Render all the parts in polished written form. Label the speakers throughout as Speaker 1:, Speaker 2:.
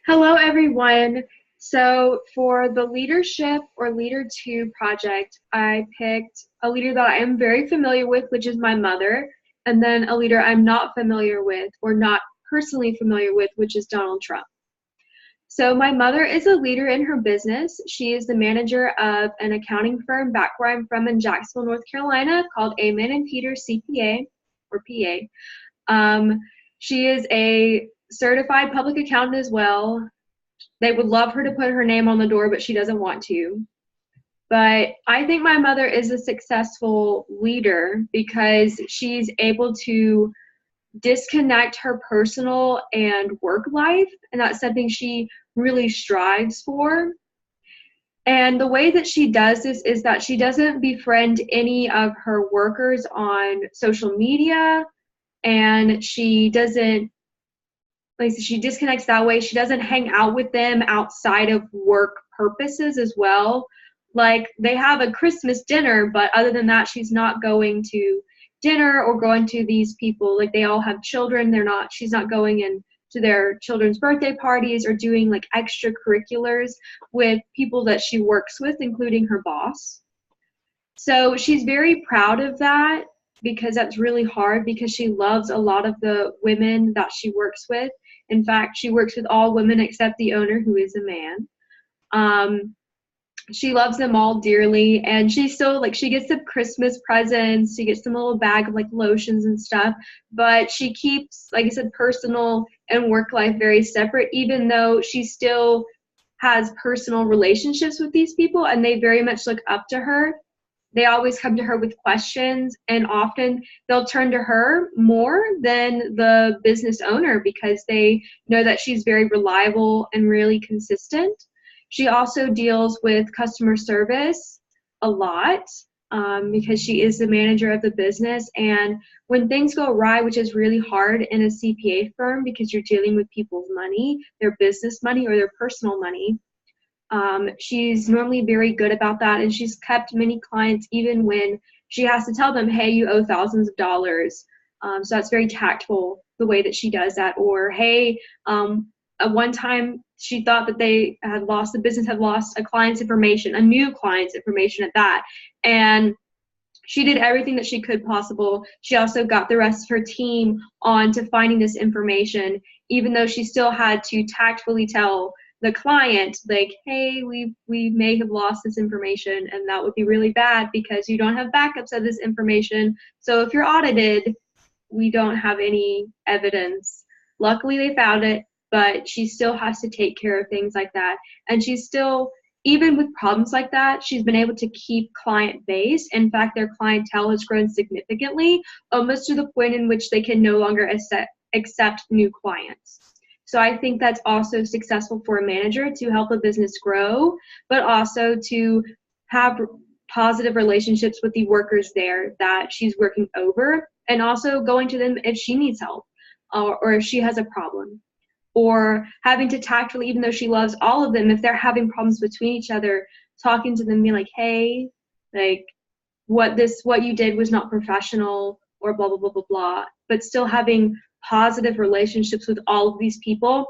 Speaker 1: Hello, everyone. So, for the leadership or Leader 2 project, I picked a leader that I am very familiar with, which is my mother, and then a leader I'm not familiar with or not personally familiar with, which is Donald Trump. So, my mother is a leader in her business. She is the manager of an accounting firm back where I'm from in Jacksonville, North Carolina, called Amen and Peter CPA or PA. Um, she is a certified public accountant as well. They would love her to put her name on the door, but she doesn't want to. But I think my mother is a successful leader because she's able to disconnect her personal and work life, and that's something she really strives for. And the way that she does this is that she doesn't befriend any of her workers on social media, and she doesn't she disconnects that way. She doesn't hang out with them outside of work purposes as well. Like they have a Christmas dinner, but other than that, she's not going to dinner or going to these people. Like they all have children. She's not going in to their children's birthday parties or doing like extracurriculars with people that she works with, including her boss. So she's very proud of that because that's really hard because she loves a lot of the women that she works with. In fact, she works with all women except the owner, who is a man. Um, she loves them all dearly, and she still she gets them Christmas presents. She gets them a little bag of like lotions and stuff, but she keeps, like I said, personal and work life very separate, even though she still has personal relationships with these people, and they very much look up to her. They always come to her with questions, and often they'll turn to her more than the business owner because they know that she's very reliable and really consistent. She also deals with customer service a lot because she is the manager of the business. And when things go awry, which is really hard in a CPA firm because you're dealing with people's money, their business money or their personal money, she's normally very good about that, and she's kept many clients even when she has to tell them, hey, you owe thousands of dollars. So that's very tactful the way that she does that. Or, hey, at one time she thought that the business had lost a client's information, a new client's information at that. And she did everything that she could possible. She also got the rest of her team on to finding this information, even though she still had to tactfully tell the client, like, hey, we may have lost this information, and that would be really bad because you don't have backups of this information. So if you're audited, we don't have any evidence. Luckily, they found it, but she still has to take care of things like that. And she's still, even with problems like that, she's been able to keep client base. In fact, their clientele has grown significantly, almost to the point in which they can no longer accept new clients. So I think that's also successful for a manager to help a business grow, but also to have positive relationships with the workers there that she's working over, and also going to them if she needs help or if she has a problem, or having to tactfully, even though she loves all of them, if they're having problems between each other, talking to them, being like, hey, like what you did was not professional, or blah, blah, blah, blah, blah, but still having positive relationships with all of these people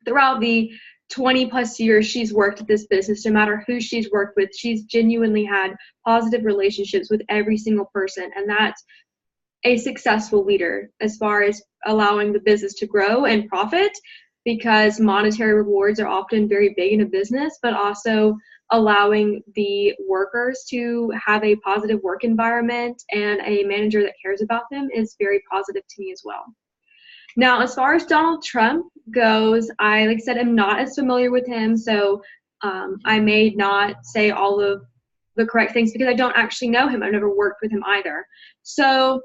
Speaker 1: throughout the 20 plus years she's worked at this business. No matter who she's worked with, she's genuinely had positive relationships with every single person, and that's a successful leader as far as allowing the business to grow and profit, because monetary rewards are often very big in a business, but also allowing the workers to have a positive work environment and a manager that cares about them is very positive to me as well. Now, as far as Donald Trump goes, I, like I said, am not as familiar with him, so I may not say all of the correct things because I don't actually know him. I've never worked with him either. So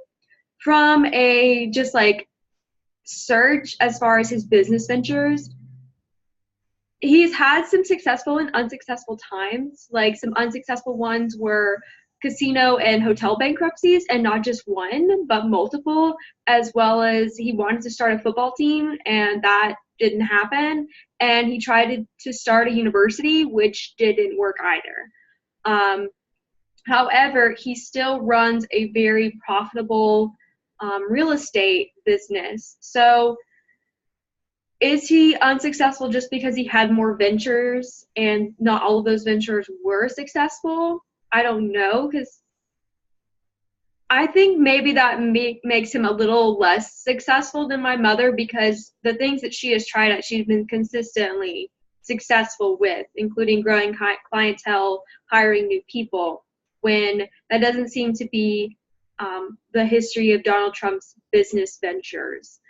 Speaker 1: from a just like search as far as his business ventures, he's had some successful and unsuccessful times. Like some unsuccessful ones were casino and hotel bankruptcies, and not just one, but multiple, as well as he wanted to start a football team, and that didn't happen. And he tried to start a university, which didn't work either. However, he still runs a very profitable real estate business. So Is he unsuccessful just because he had more ventures and not all of those ventures were successful? I don't know, because I think maybe that makes him a little less successful than my mother, because the things that she has tried at, she's been consistently successful with, including growing clientele, hiring new people, when that doesn't seem to be the history of Donald Trump's business ventures.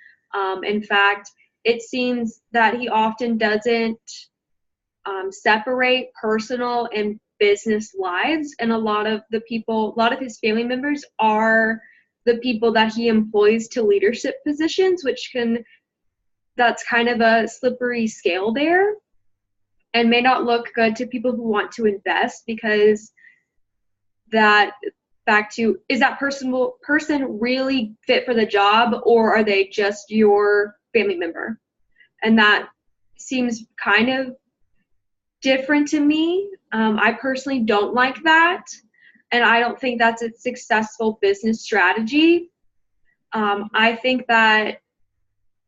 Speaker 1: In fact, it seems that he often doesn't separate personal and business lives, and a lot of his family members are the people that he employs to leadership positions, that's kind of a slippery scale there, and may not look good to people who want to invest, because that back to, is that person really fit for the job, or are they just your family member? And that seems kind of different to me. I personally don't like that, and I don't think that's a successful business strategy. I think that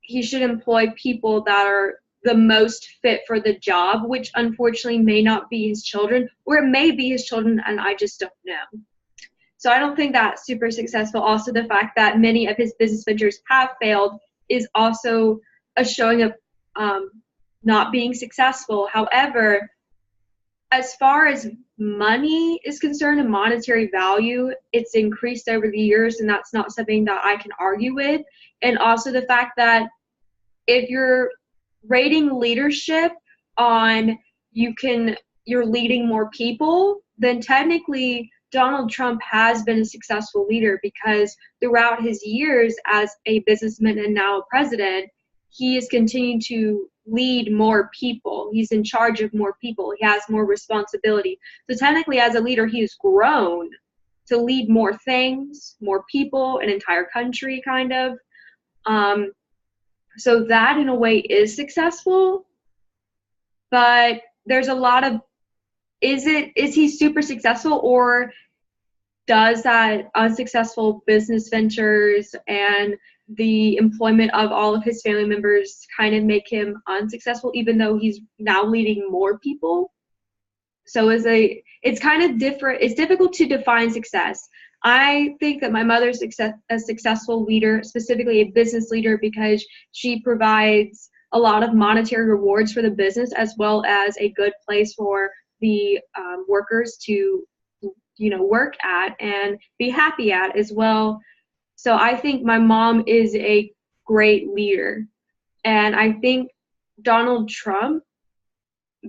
Speaker 1: he should employ people that are the most fit for the job, which unfortunately may not be his children, or it may be his children and I just don't know. So I don't think that's super successful. Also, the fact that many of his business ventures have failed is also a showing of not being successful. However, as far as money is concerned and monetary value, it's increased over the years, and that's not something that I can argue with. And also the fact that if you're rating leadership on you're leading more people, then technically Donald Trump has been a successful leader, because throughout his years as a businessman and now a president, he has continued to lead more people. He's in charge of more people. He has more responsibility. So technically, as a leader, he has grown to lead more things, more people, an entire country, kind of. So that, in a way, is successful. But there's a lot of, is he super successful, or does that unsuccessful business ventures and the employment of all of his family members kind of make him unsuccessful, even though he's now leading more people? So it's kind of different. It's difficult to define success. I think that my mother's a successful leader, specifically a business leader, because she provides a lot of monetary rewards for the business, as well as a good place for the workers to work at and be happy at as well. So I think my mom is a great leader. And I think Donald Trump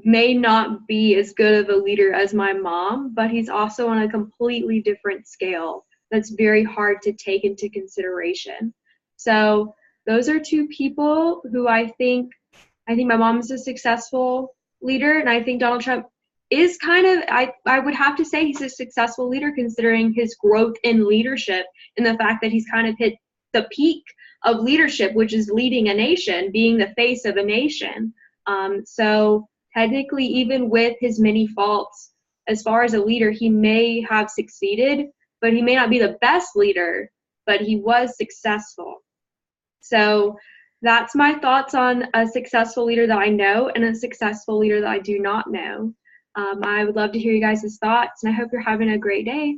Speaker 1: may not be as good of a leader as my mom, but he's also on a completely different scale that's very hard to take into consideration. So those are two people who I think my mom is a successful leader, and I think Donald Trump is kind of, I would have to say he's a successful leader, considering his growth in leadership and the fact that he's kind of hit the peak of leadership, which is leading a nation, being the face of a nation. So technically, even with his many faults, as far as a leader, he may have succeeded, but he may not be the best leader, but he was successful. So that's my thoughts on a successful leader that I know and a successful leader that I do not know. I would love to hear you guys' thoughts, and I hope you're having a great day.